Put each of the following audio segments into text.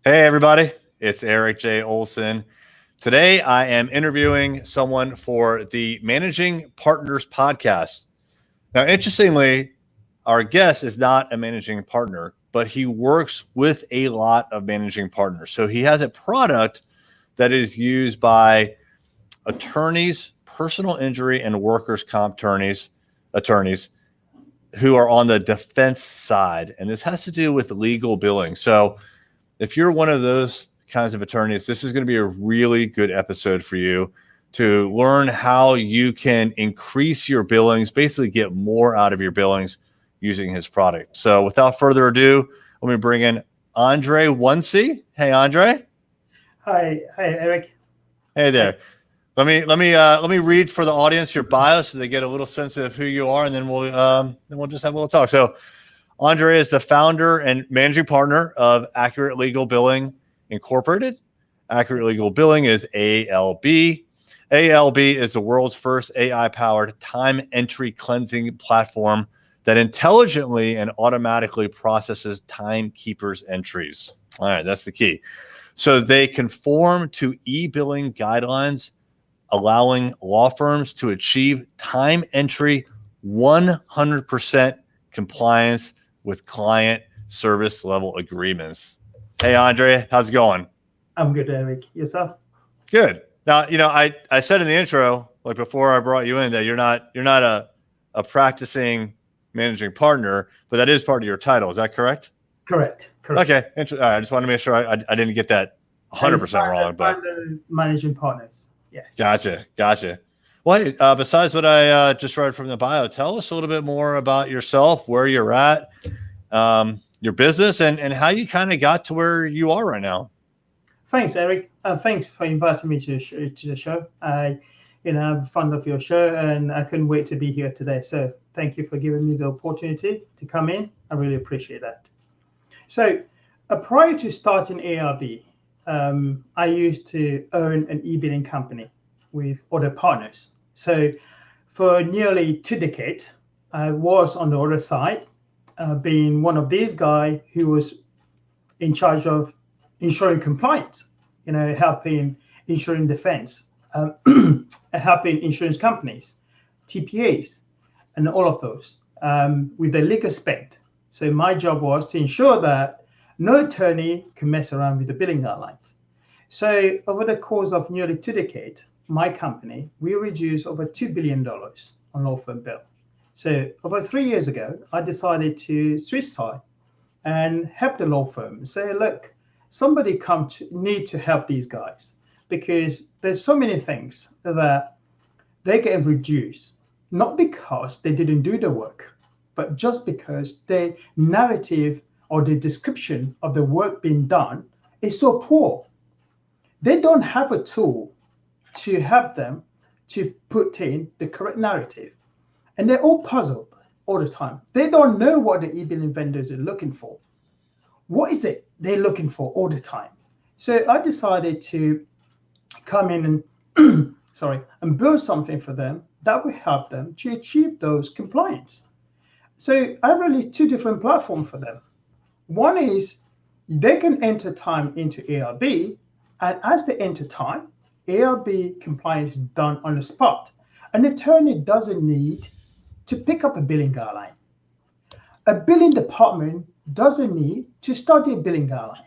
Hey, everybody. It's Eric J. Olson. Today, I am interviewing someone for the Managing Partners podcast. Now, interestingly, our guest is not a managing partner, but he works with a lot of managing partners. So he has a product that is used by attorneys, personal injury and workers' comp attorneys who are on the defense side. And this has to do with legal billing. So if you're one of those kinds of attorneys, this is going to be a really good episode for you to learn how you can increase your billings, basically get more out of your billings using his product. So without further ado, let me bring in Andre Wouansi. Hey, Andre. Hi, Eric. Hey there. Let me read for the audience your bio so they get a little sense of who you are, and then we'll just have a little talk. So Andre is the founder and managing partner of Accurate Legal Billing Incorporated. Accurate Legal Billing is ALB. ALB is the world's first AI-powered time entry cleansing platform that intelligently and automatically processes timekeepers entries. All right, that's the key. So they conform to e-billing guidelines, allowing law firms to achieve time entry 100% compliance with client service level agreements. Hey, Andre, how's it going? I'm good, Eric. Yourself? Good. Now, I said in the intro, like before I brought you in, that you're not a practicing managing partner, but that is part of your title. Is that correct? Correct. Okay. All right. I just want to make sure I didn't get that 100% wrong. But managing partners. Yes. Gotcha. Well, besides what I just read from the bio, tell us a little bit more about yourself, where you're at, your business, and how you kind of got to where you are right now. Thanks, Eric. Thanks for inviting me to the show. I'm fond of your show, and I couldn't wait to be here today. So thank you for giving me the opportunity to come in. I really appreciate that. So prior to starting ARB, I used to own an e-billing company with other partners. So for nearly 2 decades, I was on the other side, being one of these guys who was in charge of ensuring compliance, helping ensuring defense, helping insurance companies, TPAs, and all of those with the legal spend. So my job was to ensure that no attorney can mess around with the billing guidelines. So over the course of nearly 2 decades, my company, we reduced over $2 billion on law firm bill. So over 3 years ago, I decided to switch side and help the law firm say, look, somebody need to help these guys because there's so many things that they get reduced, not because they didn't do the work, but just because the narrative or the description of the work being done is so poor. They don't have a tool to help them to put in the correct narrative. And they're all puzzled all the time. They don't know what the e-billing vendors are looking for. What is it they're looking for all the time? So I decided to come in and build something for them that will help them to achieve those compliance. So I released 2 different platforms for them. One is they can enter time into ARB, and as they enter time, ARB compliance is done on the spot. An attorney doesn't need to pick up a billing guideline. A billing department doesn't need to study a billing guideline.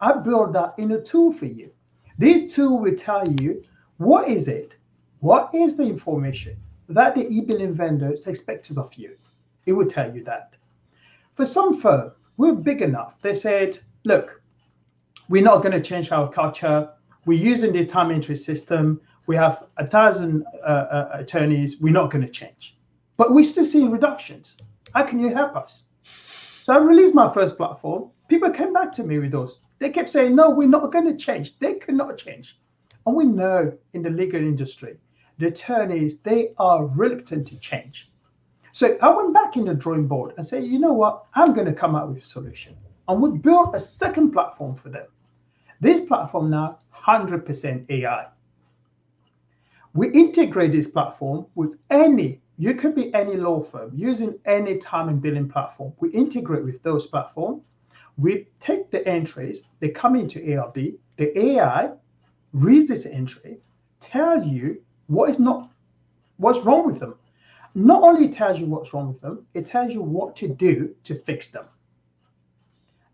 I built that in a tool for you. This tool will tell you what is the information that the e-billing vendors expect of you. It will tell you that. For some firm, we're big enough. They said, look, we're not going to change our culture. We're using the time entry system. We have 1,000 attorneys. We're not going to change. But we still see reductions. How can you help us? So I released my first platform. People came back to me with those. They kept saying, no, we're not going to change. They could not change. And we know in the legal industry, the attorneys, they are reluctant to change. So I went back in the drawing board and said, you know what? I'm going to come up with a solution. And we built a second platform for them. This platform now, 100% AI. We integrate this platform with you could be any law firm using any time and billing platform. We integrate with those platforms. we take the entries, they come into ARB, the AI reads this entry, tell you what's wrong with them. Not only tells you what's wrong with them, it tells you what to do to fix them.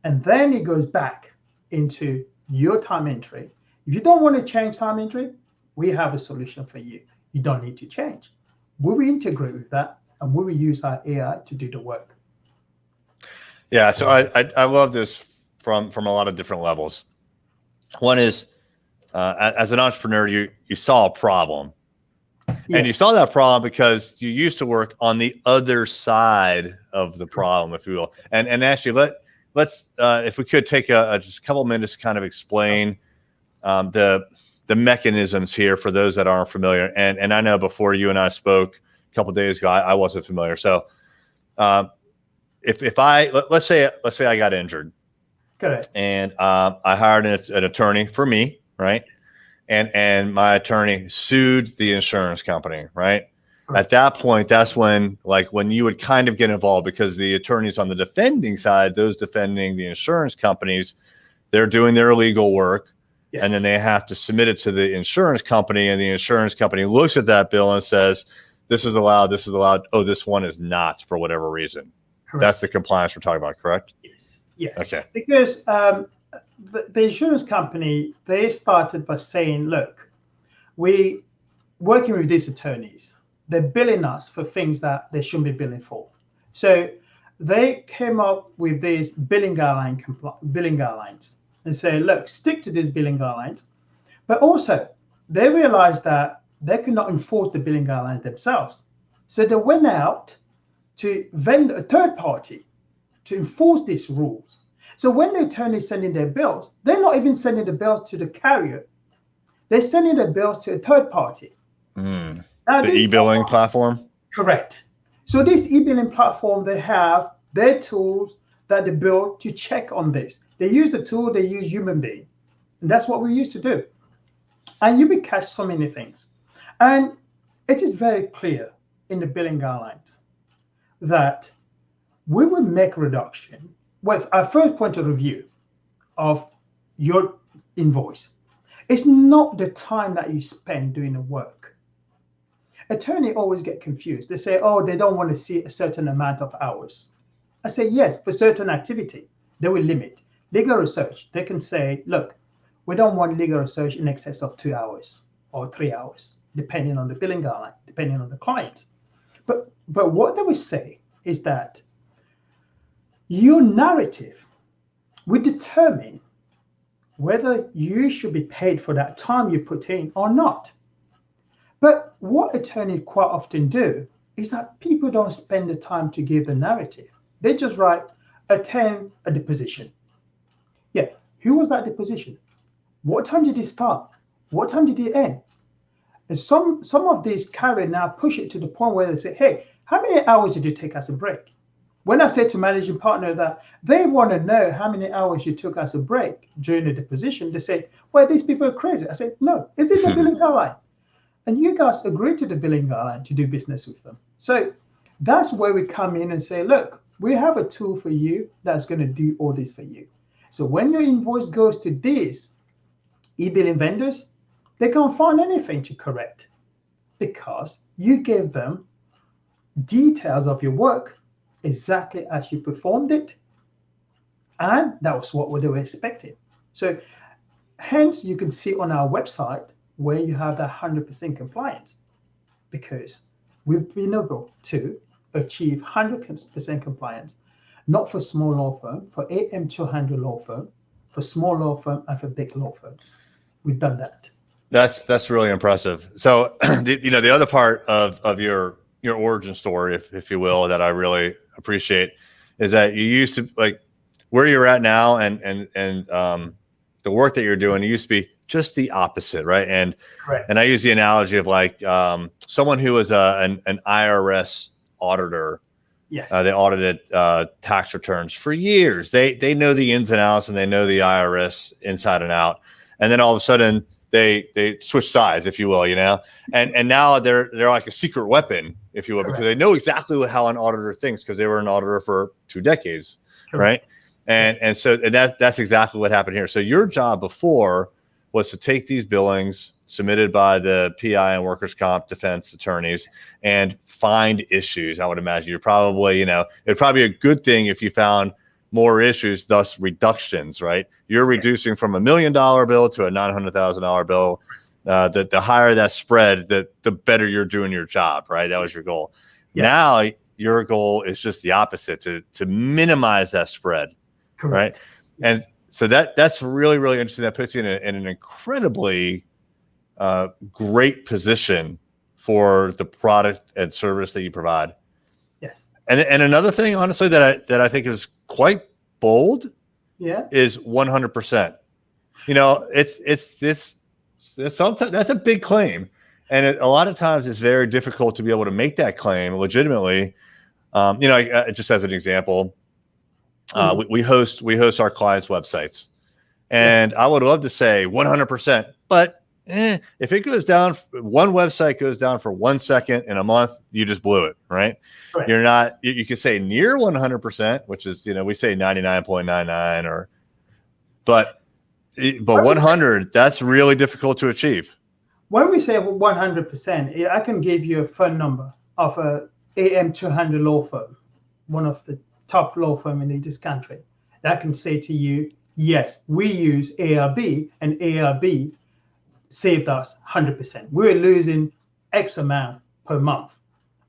And then it goes back into your time entry. If you don't want to change time entry, we have a solution for you. You don't need to change. We will integrate with that, and we will use our AI to do the work. Yeah, so I love this from a lot of different levels. One is as an entrepreneur, you saw a problem, and you saw that problem because you used to work on the other side of the problem, if you will. And actually, let's if we could take just a couple minutes to kind of explain the mechanisms here for those that aren't familiar. And I know before you and I spoke a couple of days ago, I wasn't familiar. So if let's say I got injured, correct, and I hired an attorney for me, right? And my attorney sued the insurance company, right? At that point, that's when you would kind of get involved, because the attorneys on the defending side, those defending the insurance companies, they're doing their legal work. Yes. And then they have to submit it to the insurance company, and the insurance company looks at that bill and says, this is allowed, this is allowed. Oh, this one is not, for whatever reason. Correct. That's the compliance we're talking about, correct? Yes. Yes. Okay. Because the insurance company, they started by saying, look, we working with these attorneys, they're billing us for things that they shouldn't be billing for. So they came up with these billing guidelines and say, look, stick to these billing guidelines. But also, they realized that they could not enforce the billing guidelines themselves. So they went out to vendor, a third party, to enforce these rules. So when the attorney is sending their bills, they're not even sending the bills to the carrier. They're sending the bills to a third party. Now, the e-billing platform? Correct. So this e-billing platform, they have their tools that they build to check on this. They use the tool, they use human being. And that's what we used to do. And you will catch so many things. And it is very clear in the billing guidelines that we will make reduction. Well, our first point of review of your invoice, it's not the time that you spend doing the work. Attorney always get confused. They say, oh, they don't want to see a certain amount of hours. I say, yes, for certain activity, they will limit. Legal research, they can say, look, we don't want legal research in excess of 2 hours or 3 hours, depending on the billing guideline, depending on the client. But what they will say is that your narrative will determine whether you should be paid for that time you put in or not. But what attorneys quite often do is that people don't spend the time to give the narrative. They just write, attend a deposition. Yeah, who was that deposition? What time did it start? What time did it end? And some of these carriers now push it to the point where they say, hey, how many hours did you take as a break? When I say to managing partner that they want to know how many hours you took as a break during the deposition, they say, well, these people are crazy. I said, no, it's in the billing guideline. And you guys agree to the billing guideline to do business with them. So that's where we come in and say, look, we have a tool for you that's going to do all this for you. So when your invoice goes to these e-billing vendors, they can't find anything to correct because you gave them details of your work exactly as you performed it, and that was what they were expecting. So hence you can see on our website where you have that 100% compliance, because we've been able to achieve 100% compliance, not for small law firm, for AM 200 law firm, for small law firm, and for big law firms. We've done that. That's really impressive. So the other part of your origin story, if you will, that I really appreciate is that you used to, like, where you're at now and the work that you're doing, it used to be just the opposite, right? And correct. And I use the analogy of like someone who was an IRS auditor. Yes. They audited tax returns for years. They know the ins and outs, and they know the IRS inside and out. And then all of a sudden they switch sides, if you will, and now they're like a secret weapon, if you will, correct. because they know exactly how an auditor thinks, because they were an auditor for 2 decades, correct. Right? And so that's exactly what happened here. So your job before was to take these billings submitted by the PI and workers' comp defense attorneys and find issues. I would imagine you're probably, it'd probably be a good thing if you found more issues, thus reductions, right? You're reducing from $1 million bill to a $900,000 bill. The higher that spread, the better you're doing your job, right? That was your goal. Yes. Now your goal is just the opposite, to minimize that spread. Correct. Right. Yes. And so that's really, really interesting. That puts you in an incredibly great position for the product and service that you provide. Yes. And another thing, honestly, that I think is quite bold, is 100%. It's sometimes that's a big claim, and a lot of times it's very difficult to be able to make that claim legitimately. Just as an example. We host our clients' websites, and I would love to say 100%, but if it goes down, one website goes down for 1 second in a month, you just blew it, right? You're not. You could say near 100%, which is we say 99.99, but 100. That's really difficult to achieve. When we say 100%, I can give you a phone number of a AM 200 law firm, one of the top law firm in this country, that can say to you, yes, we use ARB, and ARB saved us 100%. We were losing X amount per month,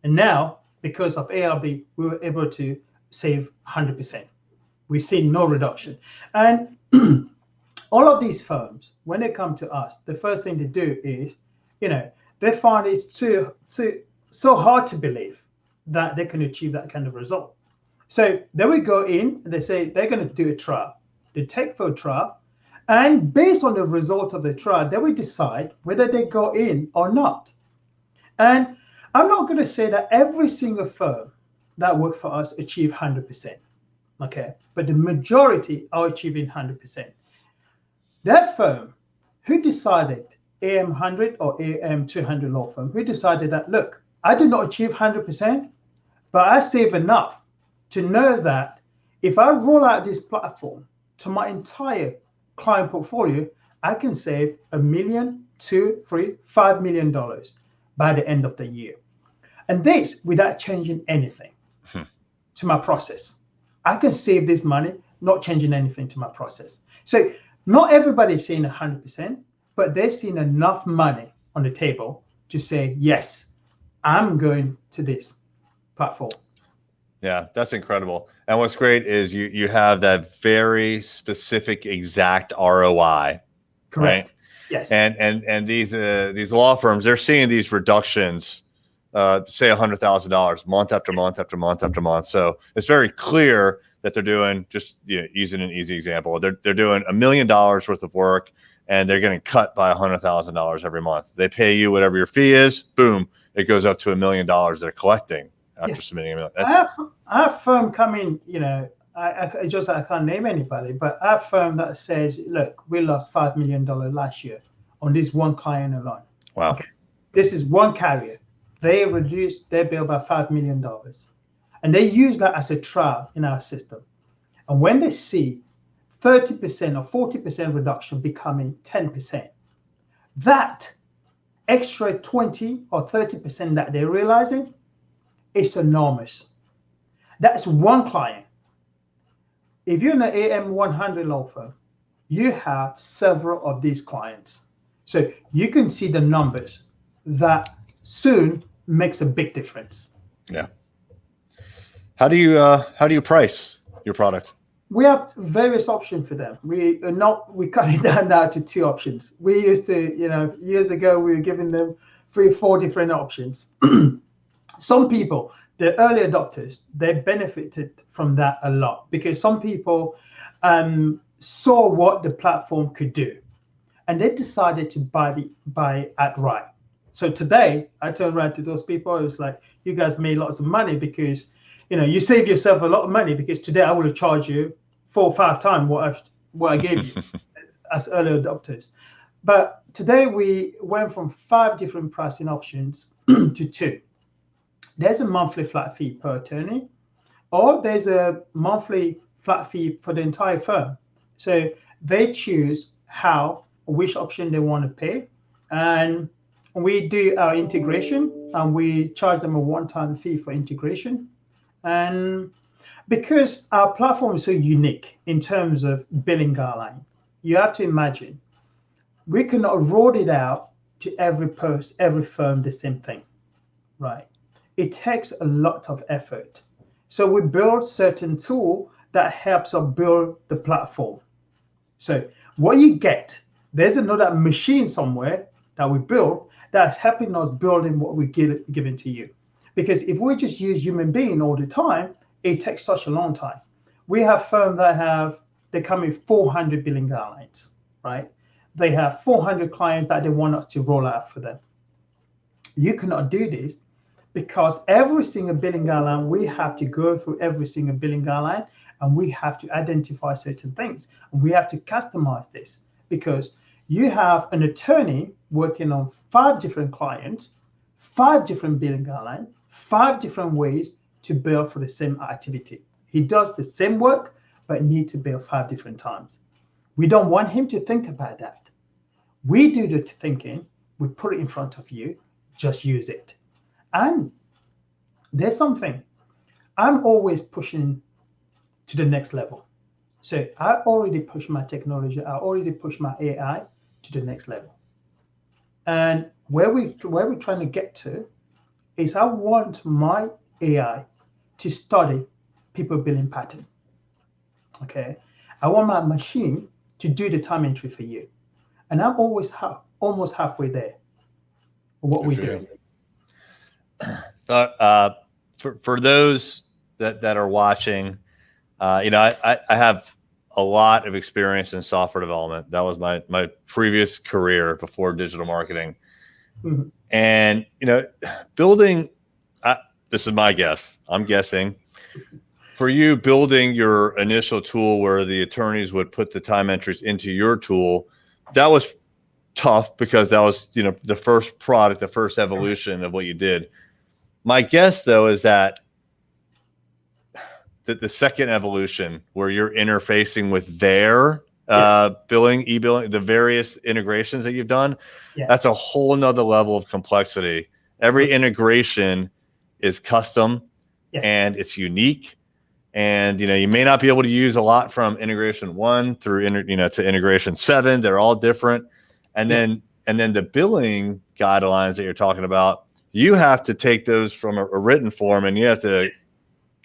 and now because of ARB, we were able to save 100%. We see no reduction. And all of these firms, when they come to us, the first thing they do is, they find it's so hard to believe that they can achieve that kind of result. So then we go in and they say they're going to do a trial. They take for a trial, and based on the result of the trial, then we decide whether they go in or not. And I'm not going to say that every single firm that work for us achieve 100%, okay? But the majority are achieving 100%. That firm who decided, AM 100 or AM 200 law firm, who decided that, look, I did not achieve 100%, but I save enough to know that if I roll out this platform to my entire client portfolio, I can save $1 million, $2, $3, $5 million by the end of the year. And this without changing anything to my process. I can save this money, not changing anything to my process. So not everybody is seeing 100%, but they're seeing enough money on the table to say, yes, I'm going to this platform. Yeah, that's incredible. And what's great is you have that very specific, exact ROI. Correct. Right? Yes. And these law firms, they're seeing these reductions, say $100,000 month after month after month after month. So it's very clear that they're doing, just using an easy example, they're doing $1 million worth of work, and they're getting cut by $100,000 every month. They pay you whatever your fee is. Boom, it goes up to $1 million they're collecting after submitting $1 million. I have firm coming, I can't name anybody, but I have firm that says, look, we lost $5 million last year on this one client alone. Wow. Okay. This is one carrier. They reduced their bill by $5 million. And they use that as a trial in our system. And when they see 30% or 40% reduction becoming 10%, that extra 20 or 30% that they're realizing is enormous. That's one client. If you're in an AM 100 law firm, you have several of these clients. So you can see the numbers that soon makes a big difference. Yeah. How do you price your product? We have various options for them. We cut it down now to 2 options. We used to, years ago, we were giving them 3 or 4 different options. Some people, the early adopters, they benefited from that a lot because some people saw what the platform could do, and they decided to buy outright. So today, I turn around to those people. It's like, you guys made lots of money because, you save yourself a lot of money, because today I would have charged you 4 or 5 times what I gave you as early adopters. But today we went from 5 different pricing options to 2. There's a monthly flat fee per attorney, or there's a monthly flat fee for the entire firm. So they choose which option they want to pay. And we do our integration and we charge them a one-time fee for integration. And because our platform is so unique in terms of billing guideline, you have to imagine we cannot roll it out to every firm the same thing, right? It takes a lot of effort. So we build certain tool that helps us build the platform. So what you get, there's another machine somewhere that we build that's helping us building what we're giving to you. Because if we just use human being all the time, it takes such a long time. We have firms that they come in 400 billing guidelines, right? They have 400 clients that they want us to roll out for them. You cannot do this because every single billing guideline, we have to go through every single billing guideline and we have to identify certain things. And we have to customize this because you have an attorney working on 5 different clients, 5 different billing guidelines, 5 different ways to bill for the same activity. He does the same work, but need to bill 5 different times. We don't want him to think about that. We do the thinking, we put it in front of you, just use it. And there's something, I'm always pushing to the next level. So I already pushed my technology, I already pushed my AI to the next level. And where we're trying to get to is I want my AI to study people billing pattern. Okay. I want my machine to do the time entry for you. And I'm always almost halfway there. What we're doing. For those that are watching, I have a lot of experience in software development. That was my previous career before digital marketing. Mm-hmm. And building. This is my guess. I'm guessing. For you, building your initial tool where the attorneys would put the time entries into your tool, that was tough because that was, the first product, the first evolution of what you did. My guess, though, is that the second evolution where you're interfacing with their e-billing, the various integrations that you've done, that's a whole nother level of complexity. Every integration is custom and it's unique. And, you may not be able to use a lot from integration 1 through, to integration 7. They're all different. And then the billing guidelines that you're talking about, you have to take those from a written form and you have to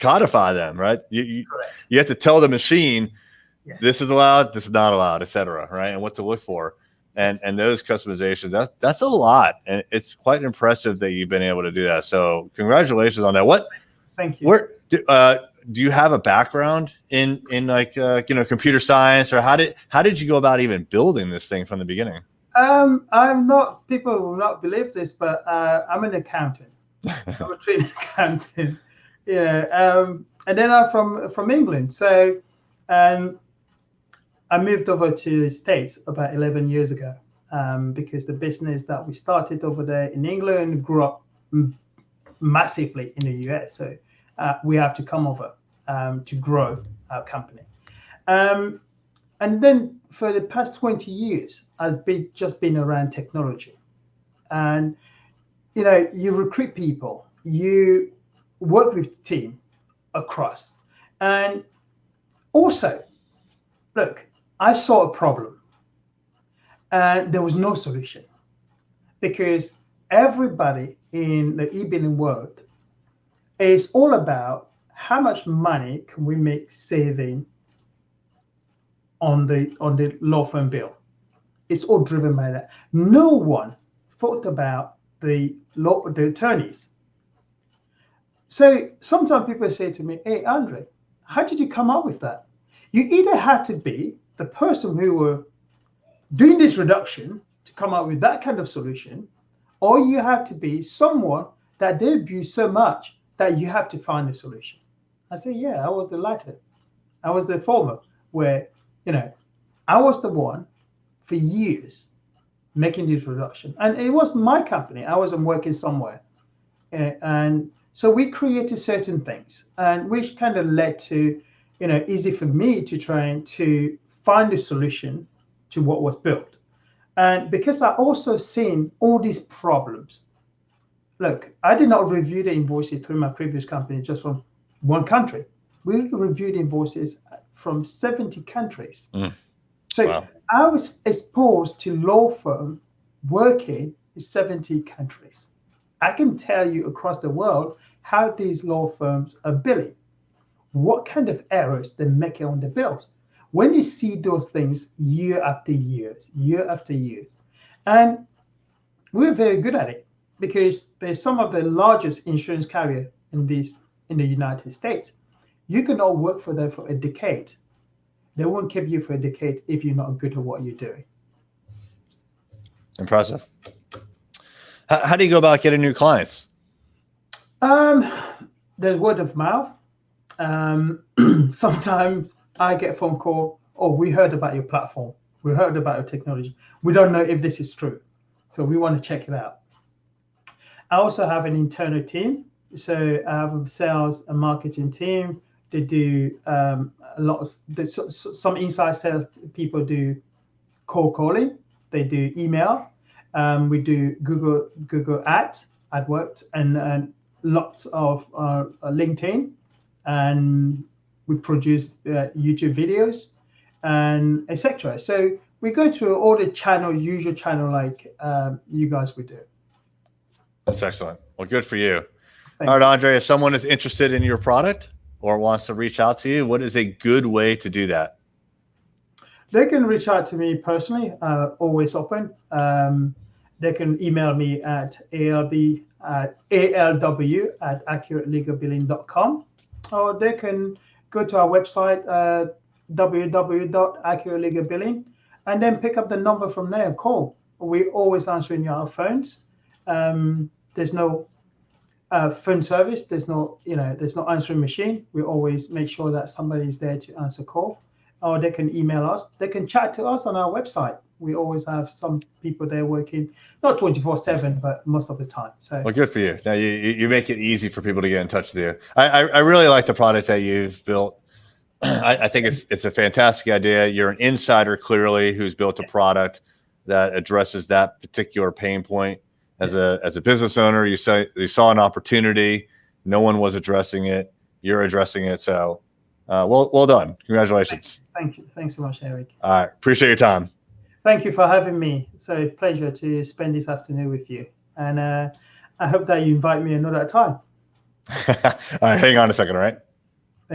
codify them, right? You have to tell the machine, this is allowed, this is not allowed, et cetera, right? And what to look for. And those customizations, that's a lot. And it's quite impressive that you've been able to do that. So congratulations on that. Thank you. Do you have a background in like computer science, or how did you go about even building this thing from the beginning? I'm not. People will not believe this, but I'm an accountant. I'm a trained accountant. And then I'm from England. So I moved over to the States about 11 years ago because the business that we started over there in England grew up massively in the US. So we have to come over to grow our company. And then for the past 20 years, I've just been around technology. And, you recruit people, you work with the team across. And also, look, I saw a problem and there was no solution because everybody in the e-billing world is all about how much money can we make saving on the law firm bill. It's all driven by that. No one thought about the attorneys. So sometimes people say to me, hey, Andre, how did you come up with that? You either had to be the person who were doing this reduction to come up with that kind of solution, or you had to be someone that they view so much that you have to find a solution. I say, yeah, I was the latter. I was the former, where, I was the one for years making this reduction. And it was my company. I wasn't working somewhere. And so we created certain things, and which kind of led to easy for me to try to find a solution to what was built. And because I also seen all these problems, look, I did not review the invoices through my previous company just from one country. We reviewed invoices from 70 countries. So Wow. I was exposed to law firm working in 70 countries. I can tell you across the world how these law firms are billing, what kind of errors they're making on the bills. When you see those things year after years, and we're very good at it because there's some of the largest insurance carrier in the United States. You cannot work for them for a decade. They won't keep you for a decade if you're not good at what you're doing. Impressive. How do you go about getting new clients? There's word of mouth. Sometimes I get a phone call, oh, we heard about your platform. We heard about your technology. We don't know if this is true. So we want to check it out. I also have an internal team. So I have a sales and marketing team. They do a lot of, some inside sales people do cold calling. They do email. We do Google AdWords, and lots of LinkedIn, and we produce YouTube videos, and etc. So we go through all the usual channel like you guys would do. That's excellent. Well, good for you. Thank All right, you. Andre, if someone is interested in your product or wants to reach out to you, what is a good way to do that? They can reach out to me personally, always open. They can email me at alw@accuratelegalbilling.com, or they can go to our website, www.accuratelegalbilling, and then pick up the number from there and call. We always answering our phones. There's no phone service. There's no answering machine. We always make sure that somebody is there to answer call. Or they can email us. They can chat to us on our website. We always have some people there working, not 24/7, but most of the time. So, well, good for you. Now you make it easy for people to get in touch with you. I really like the product that you've built. I think it's a fantastic idea. You're an insider, clearly, who's built a product that addresses that particular pain point. As a business owner, you saw an opportunity. No one was addressing it. You're addressing it. So, well done. Congratulations. Thank you. Thanks so much, Eric. All right. Appreciate your time. Thank you for having me. It's a pleasure to spend this afternoon with you. And I hope that you invite me another time. All right. Hang on a second. All right.